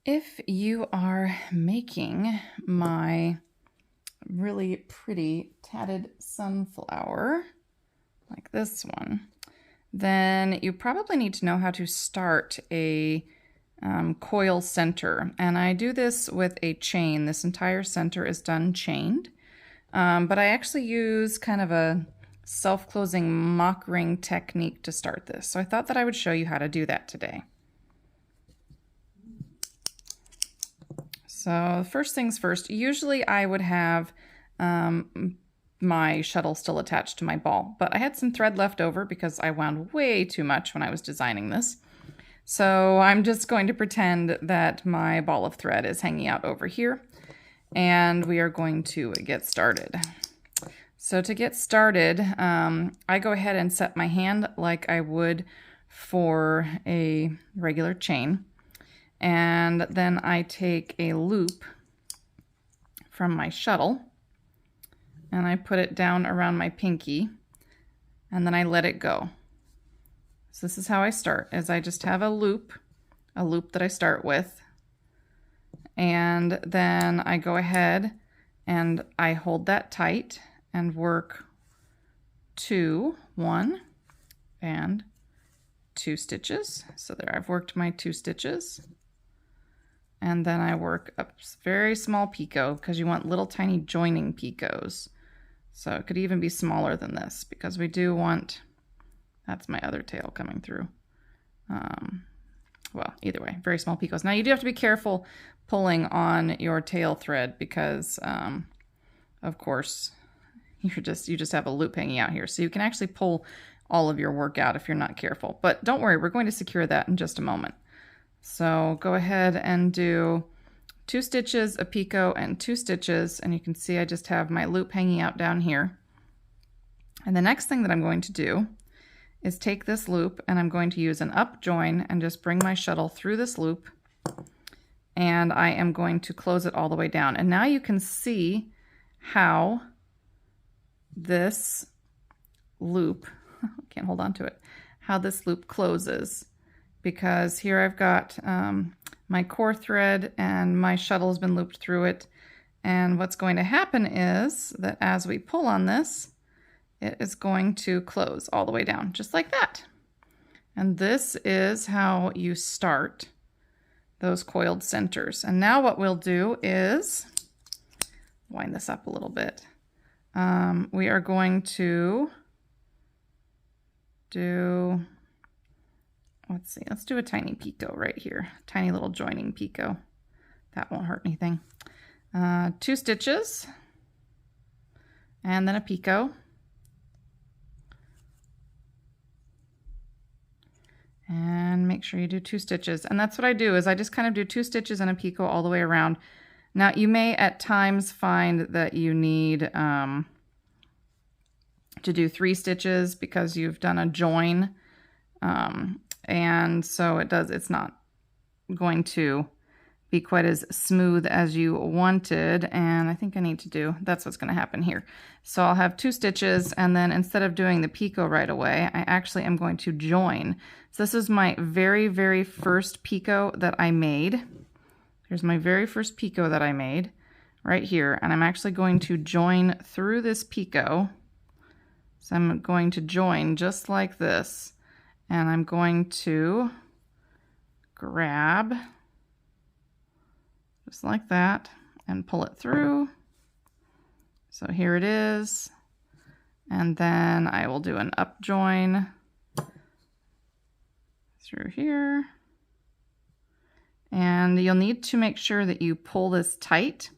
If you are making my really pretty tatted sunflower, like this one, then you probably need to know how to start a coil center. And I do this with a chain. This entire center is done chained, but I actually use kind of a self-closing mock ring technique to start this. So I thought that I would show you how to do that today. So first things first, usually I would have my shuttle still attached to my ball, but I had some thread left over because I wound way too much when I was designing this. So I'm just going to pretend that my ball of thread is hanging out over here, and we are going to get started. So to get started, I go ahead and set my hand like I would for a regular chain. And then I take a loop from my shuttle and I put it down around my pinky, and then I let it go. So this is how I start, is I just have a loop that I start with, and then I go ahead and I hold that tight and work 1 and 2 stitches. So there, I've worked my 2 stitches. And then I work a very small picot because you want little tiny joining picots. So it could even be smaller than this because we do want, that's my other tail coming through. Well, either way, very small picots. Now you do have to be careful pulling on your tail thread because, of course, you just have a loop hanging out here. So you can actually pull all of your work out if you're not careful. But don't worry, we're going to secure that in just a moment. So go ahead and do 2 stitches, a picot, and 2 stitches, and you can see I just have my loop hanging out down here. And the next thing that I'm going to do is take this loop and I'm going to use an up join and just bring my shuttle through this loop, and I am going to close it all the way down. And now you can see how this loop, I can't hold on to it, how this loop closes. Because here I've got my core thread and my shuttle has been looped through it. And what's going to happen is that as we pull on this, it is going to close all the way down, just like that. And this is how you start those coiled centers. And now what we'll do is, wind this up a little bit. We are going to do, let's see, let's do a tiny picot right here. Tiny little joining picot. That won't hurt anything. 2 stitches and then a picot. And make sure you do 2 stitches. And that's what I do, is I just kind of do 2 stitches and a picot all the way around. Now you may at times find that you need to do 3 stitches because you've done a join. And so it's not going to be quite as smooth as you wanted. And I think I need to do, that's what's going to happen here. So I'll have 2 stitches, and then instead of doing the picot right away, I actually am going to join. So this is my very, very first picot that I made. Here's my very first picot that I made right here. And I'm actually going to join through this picot. So I'm going to join just like this. And I'm going to grab just like that and pull it through. So here it is. And then I will do an up join through here. And you'll need to make sure that you pull this tight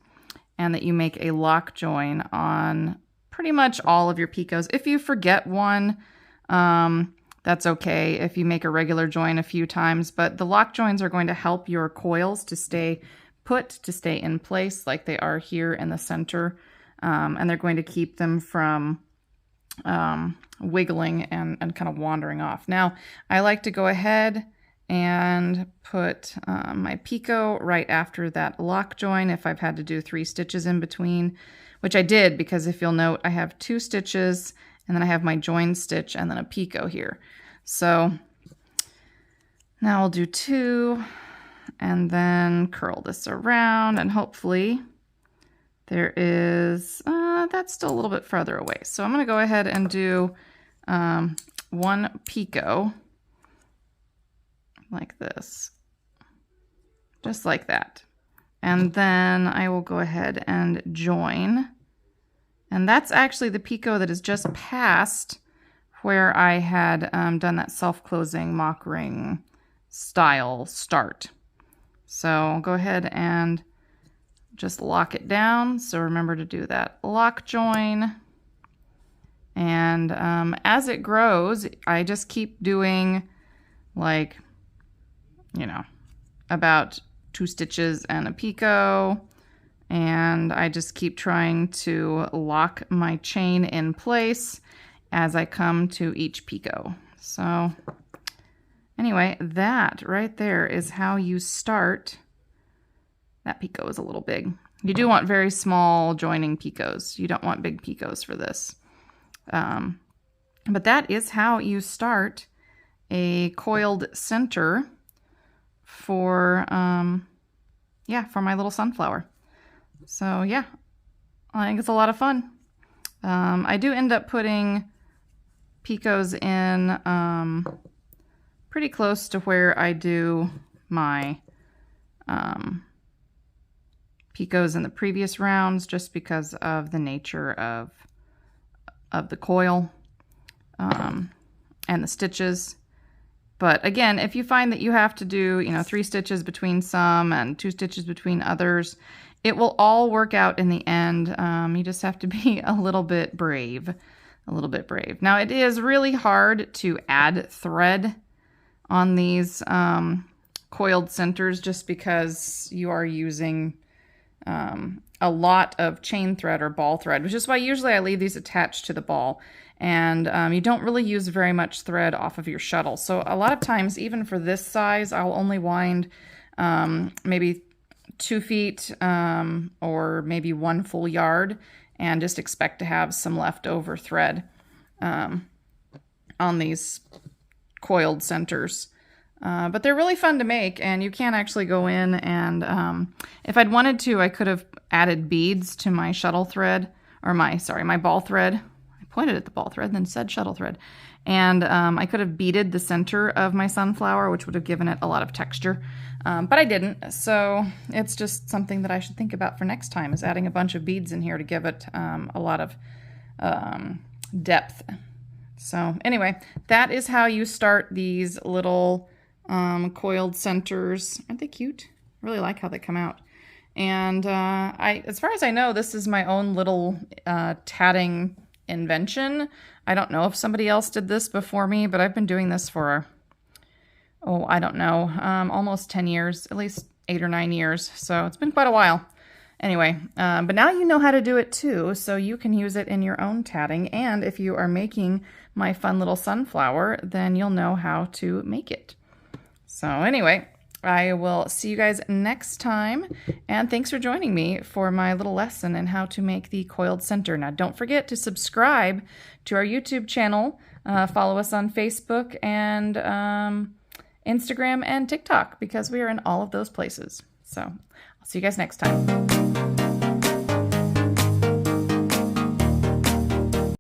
and that you make a lock join on pretty much all of your picots. If you forget one, that's okay if you make a regular join a few times, but the lock joins are going to help your coils to stay put, to stay in place like they are here in the center, and they're going to keep them from wiggling and kind of wandering off. Now, I like to go ahead and put my picot right after that lock join if I've had to do 3 stitches in between, which I did because if you'll note, I have 2 stitches and then I have my join stitch and then a picot here. So now I'll do 2 and then curl this around, and hopefully there is, that's still a little bit further away. So I'm gonna go ahead and do 1 picot like this, just like that. And then I will go ahead and join. And that's actually the picot that is just past where I had done that self-closing mock ring style start. So I'll go ahead and just lock it down. So remember to do that lock join. And as it grows, I just keep doing like, you know, about 2 stitches and a picot. And I just keep trying to lock my chain in place as I come to each picot. So anyway, that right there is how you start. That picot is a little big. You do want very small joining picots. You don't want big picots for this. But that is how you start a coiled center for, for my little sunflower. So yeah, I think it's a lot of fun. I do end up putting picots in pretty close to where I do my picots in the previous rounds, just because of the nature of the coil and the stitches. But again, if you find that you have to do, 3 stitches between some and 2 stitches between others, it will all work out in the end. You just have to be a little bit brave. Now, it is really hard to add thread on these coiled centers, just because you are using a lot of chain thread or ball thread, which is why usually I leave these attached to the ball. And you don't really use very much thread off of your shuttle. So a lot of times, even for this size, I'll only wind maybe 2 feet or maybe 1 full yard, and just expect to have some leftover thread on these coiled centers. But they're really fun to make, and you can actually go in and if I'd wanted to, I could have added beads to my shuttle thread, or my ball thread. I pointed at the ball thread, then said shuttle thread. And I could have beaded the center of my sunflower, which would have given it a lot of texture. But I didn't, so it's just something that I should think about for next time, is adding a bunch of beads in here to give it a lot of depth. So anyway, that is how you start these little coiled centers. Aren't they cute? I really like how they come out. And as far as I know, this is my own little tatting invention. I don't know if somebody else did this before me, but I've been doing this for, I don't know, almost 10 years, at least 8 or 9 years. So it's been quite a while. Anyway, but now you know how to do it too, so you can use it in your own tatting. And if you are making my fun little sunflower, then you'll know how to make it. So anyway, I will see you guys next time, and thanks for joining me for my little lesson in how to make the coiled center. Now, don't forget to subscribe to our YouTube channel, follow us on Facebook and Instagram and TikTok, because we are in all of those places. So I'll see you guys next time.